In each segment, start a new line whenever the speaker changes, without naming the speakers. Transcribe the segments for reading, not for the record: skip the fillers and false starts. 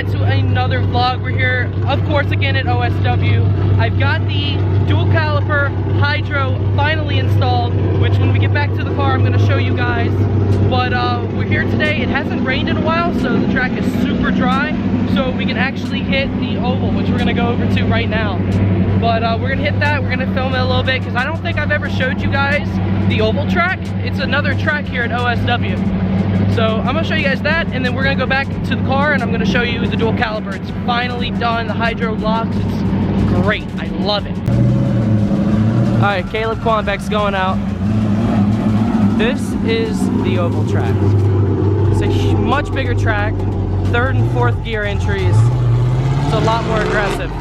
back to another vlog. We're here, of course, again at OSW. I've got the dual caliper hydro finally installed, which when we get back to the car, I'm gonna show you guys. But we're here today. It hasn't rained in a while, so the track is super dry. So we can actually hit the oval, which we're gonna go over to right now. But we're gonna hit that. We're gonna film it a little bit because I don't think I've ever showed you guys the oval track. It's another track here at OSW. So I'm gonna show you guys that, and then we're gonna go back to the car and I'm gonna show you the dual caliper. It's finally done. The hydro locks. It's great. I love it. All right, Caleb Quanbeck's going out. This is the oval track. It's a much bigger track. 3rd and 4th gear entries. It's a lot more aggressive.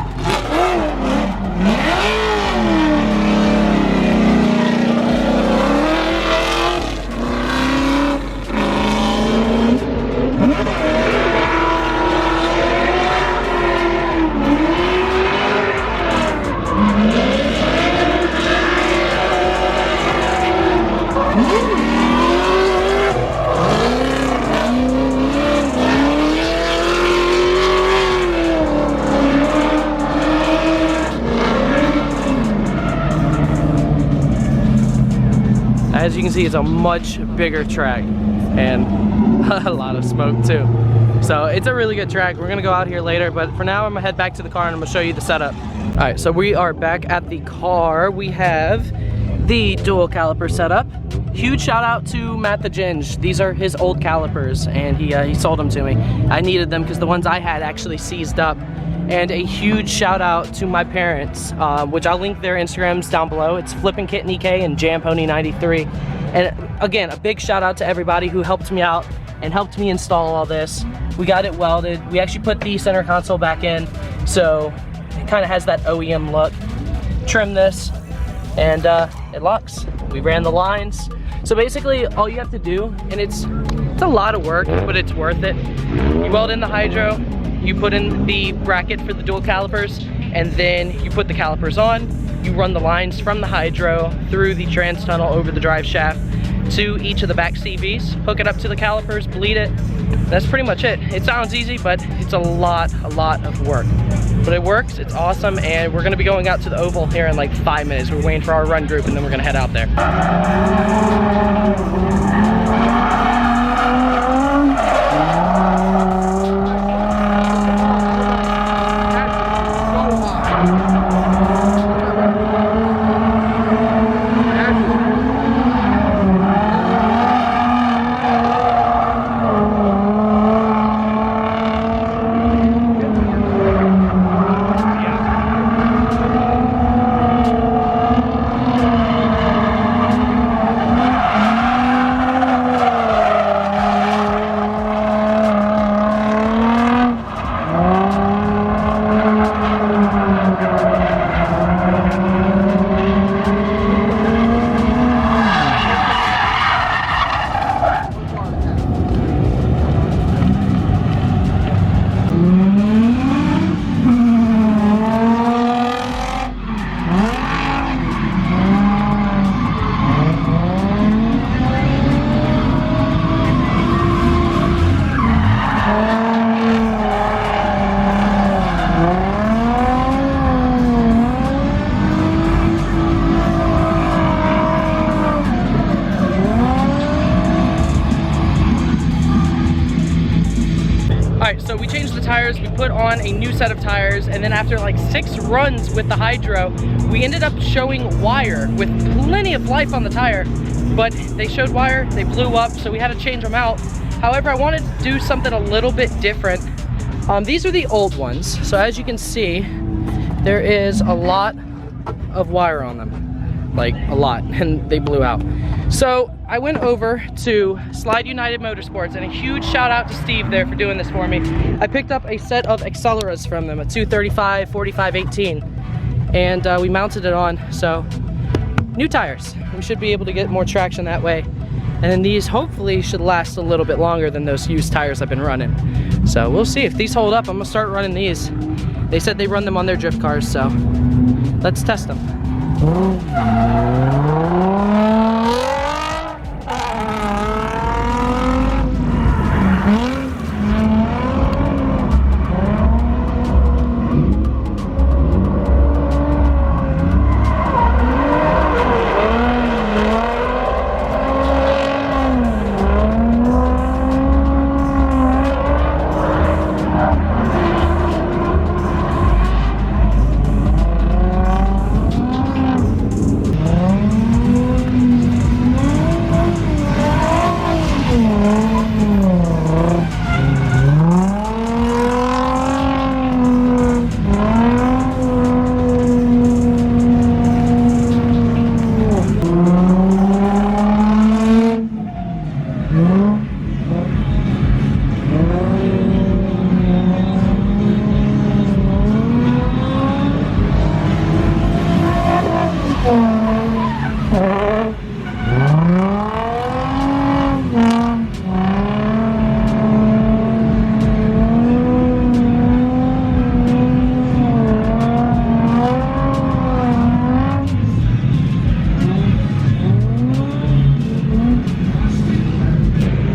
As you can see, it's a much bigger track and a lot of smoke too. So it's a really good track. We're gonna go out here later, but for now I'm gonna head back to the car and I'm gonna show you the setup. All right, so we are back at the car. We have the dual caliper setup. Huge shout out to Matt the Ginge. These are his old calipers and he sold them to me. I needed them because the ones I had actually seized up. And a huge shout out to my parents, which I'll link their Instagrams down below. It's Flippin' Kitten EK and JamPony93. And again, a big shout out to everybody who helped me out and helped me install all this. We got it welded. We actually put the center console back in, so it kind of has that OEM look. Trim this, and it locks. We ran the lines. So basically, all you have to do, and it's a lot of work, but it's worth it. You weld in the hydro, you put in the bracket for the dual calipers, and then you put the calipers on. You run the lines from the hydro through the trans tunnel over the drive shaft to each of the back CVs, hook it up to the calipers, bleed it. That's pretty much it. It sounds easy, but it's a lot of work. But it works, it's awesome, and we're gonna be going out to the oval here in like 5 minutes. We're waiting for our run group, and then we're gonna head out there. So we changed the tires, we put on a new set of tires, and then after like 6 runs with the hydro, we ended up showing wire with plenty of life on the tire, but they showed wire, they blew up, so we had to change them out. However, I wanted to do something a little bit different. These are the old ones, so as you can see, there is a lot of wire on them, like a lot, and they blew out. So I went over to Slide United Motorsports, and a huge shout out to Steve there for doing this for me. I picked up a set of acceleras from them, a 235, 45, 18, and we mounted it on. So new tires. We should be able to get more traction that way. And then these hopefully should last a little bit longer than those used tires I've been running. So we'll see if these hold up. I'm gonna start running these. They said they run them on their drift cars, so let's test them.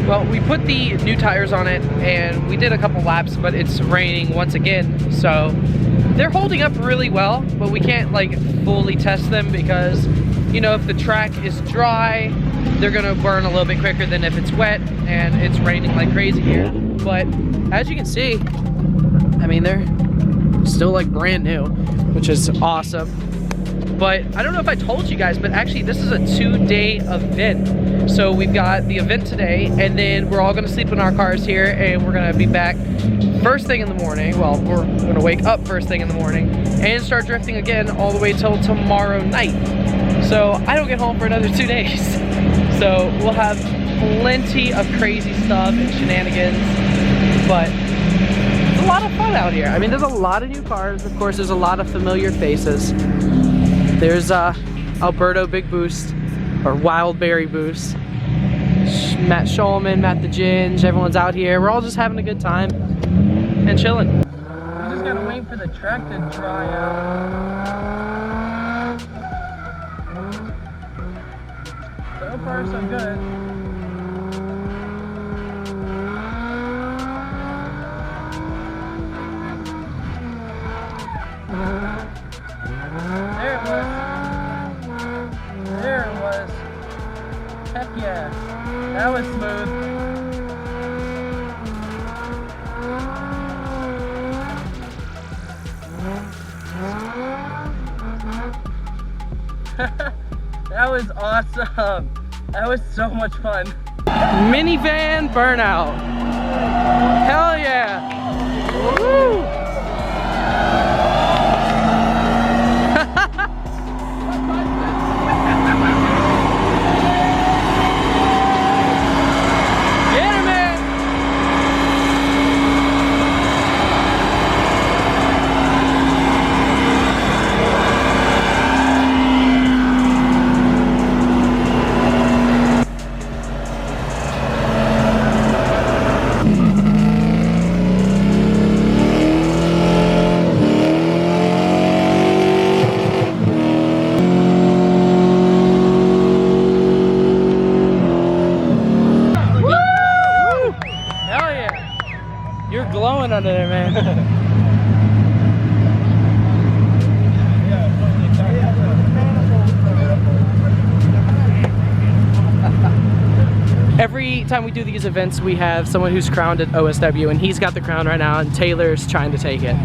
Well, we put the new tires on it and we did a couple laps, but it's raining once again. So they're holding up really well, but we can't like fully test them because, you know, if the track is dry, they're gonna burn a little bit quicker than if it's wet and it's raining like crazy here. But as you can see, I mean, they're still like brand new, which is awesome. But I don't know if I told you guys, but actually this is a 2-day event. So we've got the event today, and then we're all gonna sleep in our cars here, and we're gonna be back first thing in the morning. Well, we're gonna wake up first thing in the morning and start drifting again all the way till tomorrow night. So I don't get home for another 2 days. So we'll have plenty of crazy stuff and shenanigans, but it's a lot of fun out here. I mean, there's a lot of new cars. Of course, there's a lot of familiar faces. There's Alberto Big Boost, or Wildberry Boost. Matt Schulman, Matt the Ginge, everyone's out here. We're all just having a good time and chilling. We just gotta wait for the track to dry out. So far, so good. There it was. There it was. Heck yeah. That was smooth. That was awesome. That was so much fun. Minivan burnout. Hell yeah. Woo! You're glowing under there, man. Every time we do these events, we have someone who's crowned at OSW, and he's got the crown right now, and Taylor's trying to take it.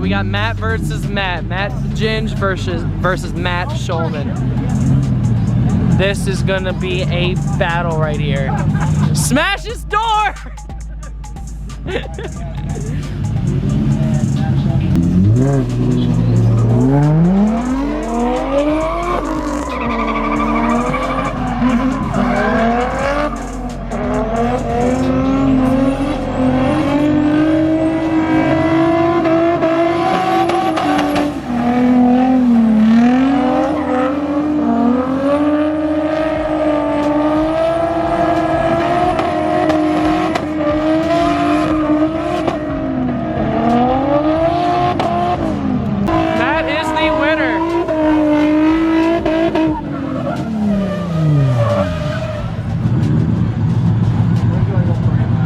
We got Matt versus Matt. Matt Ginge versus Matt Schulman. This is gonna be a battle right here. Smash his door!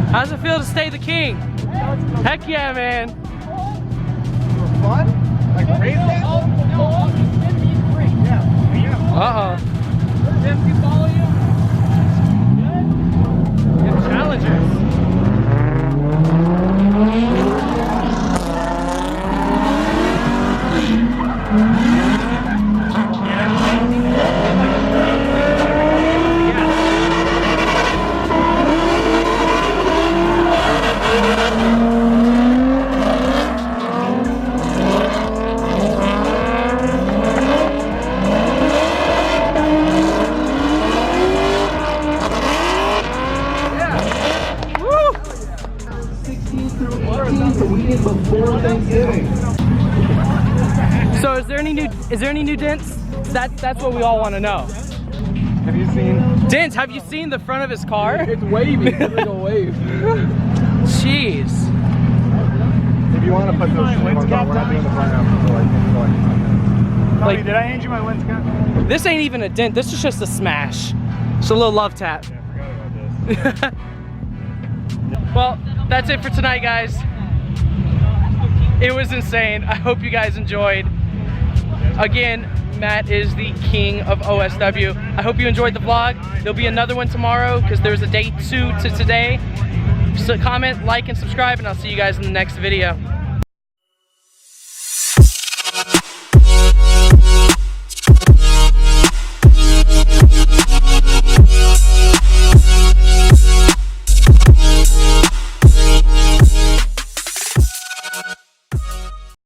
How's it feel to stay the king? Heck yeah, man.
Fun? Like racing?
Uh-oh.
If you follow you? Good? Good challengers.
it before Thanksgiving.
So is there any new dents? That's what we all want to know.
Have you seen?
Dents, have you seen the front of his car?
It's wavy. It's like a wave.
Jeez.
If you want to put those lens cap, we're not doing the burnout.
Like,
did I hand you my lens cap?
this ain't even a dent. This is just a smash. It's a little love tap.
Yeah, I forgot about this.
Well, that's it for tonight, guys. It was insane. I hope you guys enjoyed. Again, Matt is the king of OSW. I hope you enjoyed the vlog. There'll be another one tomorrow because there's a day 2 to today. So comment, like, and subscribe, and I'll see you guys in the next video.